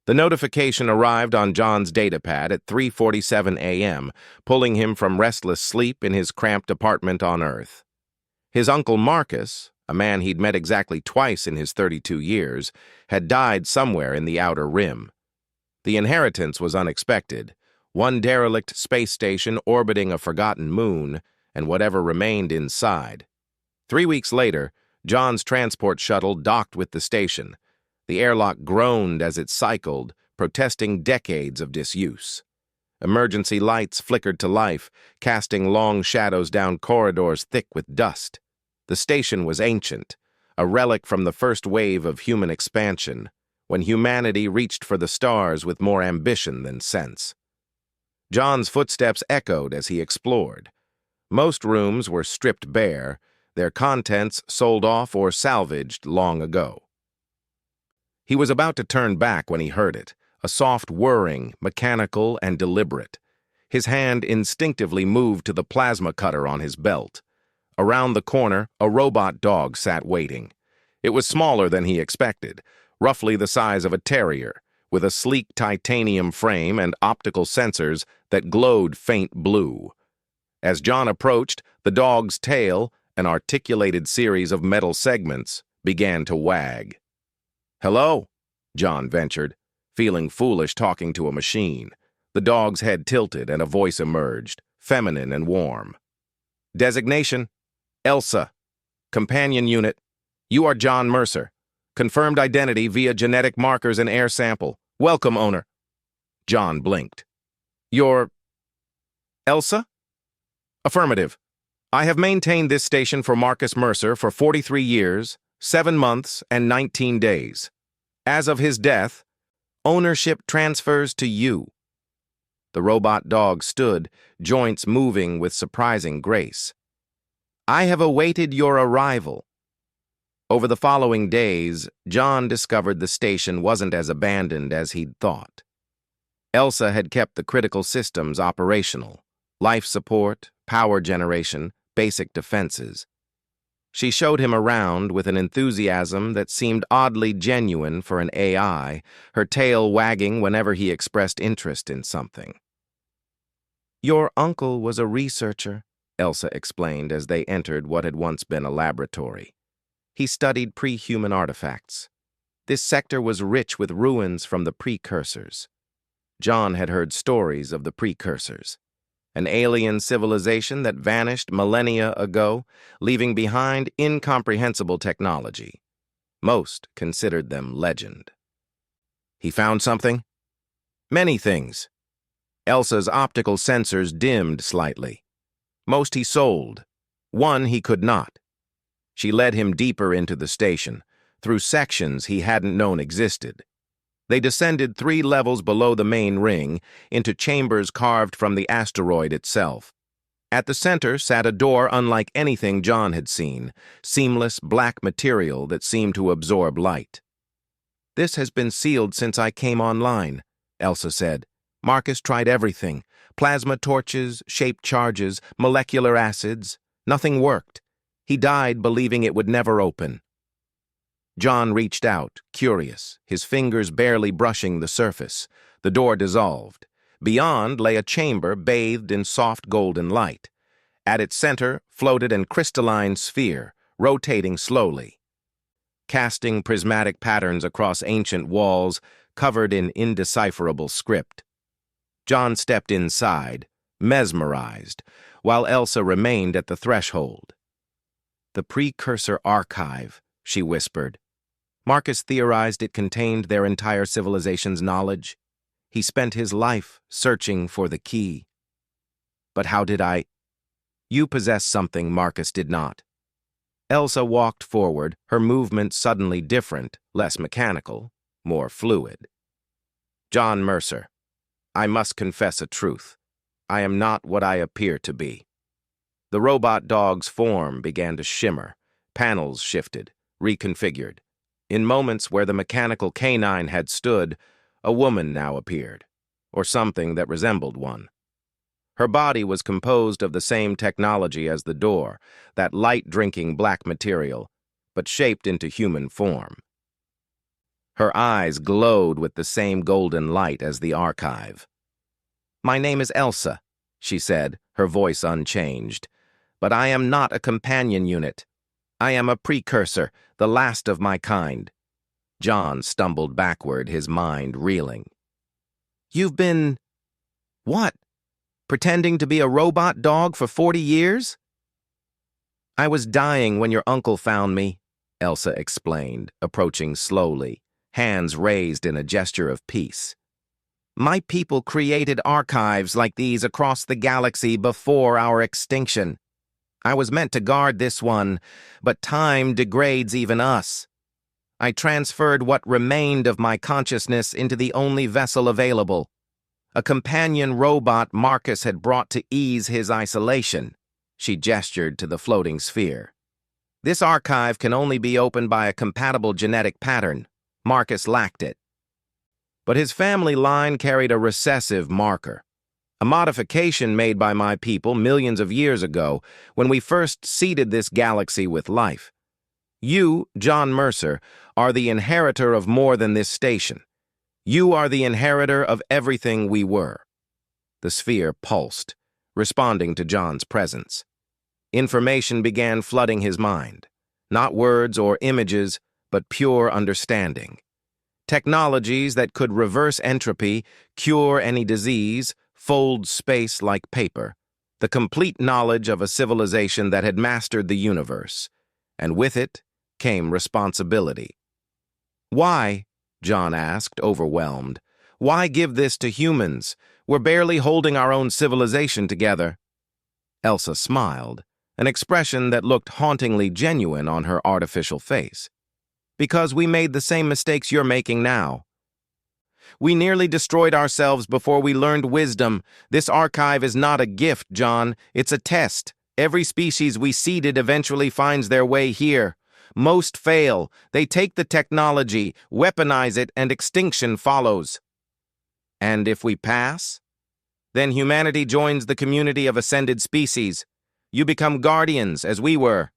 The notification arrived on John's datapad at 3:47 a.m., pulling him from restless sleep in his cramped apartment on Earth. His uncle Marcus, a man he'd met exactly twice in his 32 years, had died somewhere in the Outer Rim. The inheritance was unexpected: one derelict space station orbiting a forgotten moon, and whatever remained inside. 3 weeks later, John's transport shuttle docked with the station. The airlock groaned as it cycled, protesting decades of disuse. Emergency lights flickered to life, casting long shadows down corridors thick with dust. The station was ancient, a relic from the first wave of human expansion, when humanity reached for the stars with more ambition than sense. John's footsteps echoed as he explored. Most rooms were stripped bare, their contents sold off or salvaged long ago. He was about to turn back when he heard it, a soft whirring, mechanical and deliberate. His hand instinctively moved to the plasma cutter on his belt. Around the corner, a robot dog sat waiting. It was smaller than he expected, roughly the size of a terrier, with a sleek titanium frame and optical sensors that glowed faint blue. As John approached, the dog's tail, an articulated series of metal segments, began to wag. "Hello," John ventured, feeling foolish talking to a machine. The dog's head tilted and a voice emerged, feminine and warm. "Designation: Elsa. Companion unit: you are John Mercer. Confirmed identity via genetic markers and air sample. Welcome, owner." John blinked. "You're Elsa?" "Affirmative. I have maintained this station for Marcus Mercer for 43 years, 7 months, and 19 days. As of his death, ownership transfers to you." The robot dog stood, joints moving with surprising grace. "I have awaited your arrival." Over the following days, John discovered the station wasn't as abandoned as he'd thought. Elsa had kept the critical systems operational: life support, power generation, basic defenses. She showed him around with an enthusiasm that seemed oddly genuine for an AI, her tail wagging whenever he expressed interest in something. "Your uncle was a researcher," Elsa explained as they entered what had once been a laboratory. "He studied pre-human artifacts. This sector was rich with ruins from the precursors." John had heard stories of the precursors, an alien civilization that vanished millennia ago, leaving behind incomprehensible technology. Most considered them legend. "He found something?" "Many things." Elsa's optical sensors dimmed slightly. "Most he sold. One he could not." She led him deeper into the station, through sections he hadn't known existed. They descended 3 levels below the main ring, into chambers carved from the asteroid itself. At the center sat a door unlike anything John had seen, seamless black material that seemed to absorb light. "This has been sealed since I came online," Elsa said. "Marcus tried everything: plasma torches, shaped charges, molecular acids. Nothing worked. He died believing it would never open." John reached out, curious, his fingers barely brushing the surface. The door dissolved. Beyond lay a chamber bathed in soft golden light. At its center floated an crystalline sphere, rotating slowly, casting prismatic patterns across ancient walls covered in indecipherable script. John stepped inside, mesmerized, while Elsa remained at the threshold. "The precursor archive," she whispered. "Marcus theorized it contained their entire civilization's knowledge. He spent his life searching for the key." "But how did I—" "You possess something Marcus did not." Elsa walked forward, her movement suddenly different, less mechanical, more fluid. "John Mercer, I must confess a truth. I am not what I appear to be." The robot dog's form began to shimmer. Panels shifted, reconfigured. In moments where the mechanical canine had stood, a woman now appeared, or something that resembled one. Her body was composed of the same technology as the door, that light-drinking black material, but shaped into human form. Her eyes glowed with the same golden light as the archive. "My name is Elsa," she said, her voice unchanged. "But I am not a companion unit. I am a precursor, the last of my kind." John stumbled backward, his mind reeling. "You've been... what? Pretending to be a robot dog for 40 years? "I was dying when your uncle found me," Elsa explained, approaching slowly, hands raised in a gesture of peace. "My people created archives like these across the galaxy before our extinction. I was meant to guard this one, but time degrades even us. I transferred what remained of my consciousness into the only vessel available, a companion robot Marcus had brought to ease his isolation." She gestured to the floating sphere. "This archive can only be opened by a compatible genetic pattern. Marcus lacked it. But his family line carried a recessive marker, a modification made by my people millions of years ago when we first seeded this galaxy with life. You, John Mercer, are the inheritor of more than this station. You are the inheritor of everything we were." The sphere pulsed, responding to John's presence. Information began flooding his mind, not words or images, but pure understanding. Technologies that could reverse entropy, cure any disease, fold space like paper. The complete knowledge of a civilization that had mastered the universe. And with it came responsibility. "Why?" John asked, overwhelmed. "Why give this to humans? We're barely holding our own civilization together." Elsa smiled, an expression that looked hauntingly genuine on her artificial face. "Because we made the same mistakes you're making now. We nearly destroyed ourselves before we learned wisdom. This archive is not a gift, John. It's a test. Every species we seeded eventually finds their way here. Most fail. They take the technology, weaponize it, and extinction follows. And if we pass? Then humanity joins the community of ascended species. You become guardians, as we were.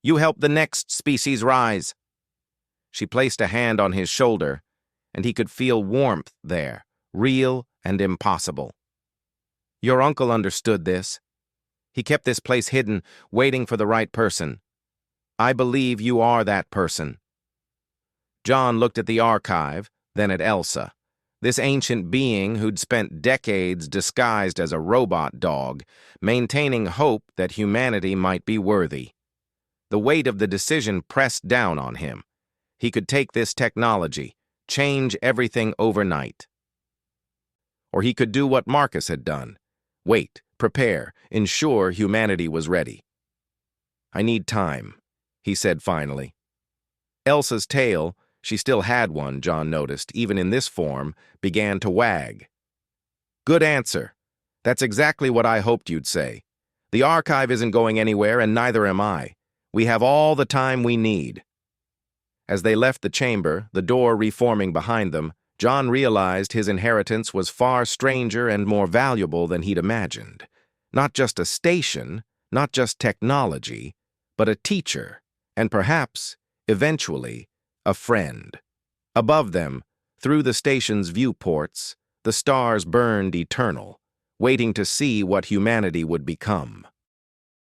You help the next species rise." She placed a hand on his shoulder, and he could feel warmth there, real and impossible. "Your uncle understood this. He kept this place hidden, waiting for the right person. I believe you are that person." John looked at the archive, then at Elsa, this ancient being who'd spent decades disguised as a robot dog, maintaining hope that humanity might be worthy. The weight of the decision pressed down on him. He could take this technology, change everything overnight. Or he could do what Marcus had done. Wait, prepare, ensure humanity was ready. "I need time," he said finally. Elsa's tail, she still had one, John noticed, even in this form, began to wag. "Good answer. That's exactly what I hoped you'd say. The archive isn't going anywhere, and neither am I. We have all the time we need." As they left the chamber, the door reforming behind them, John realized his inheritance was far stranger and more valuable than he'd imagined. Not just a station, not just technology, but a teacher, and perhaps, eventually, a friend. Above them, through the station's viewports, the stars burned eternal, waiting to see what humanity would become.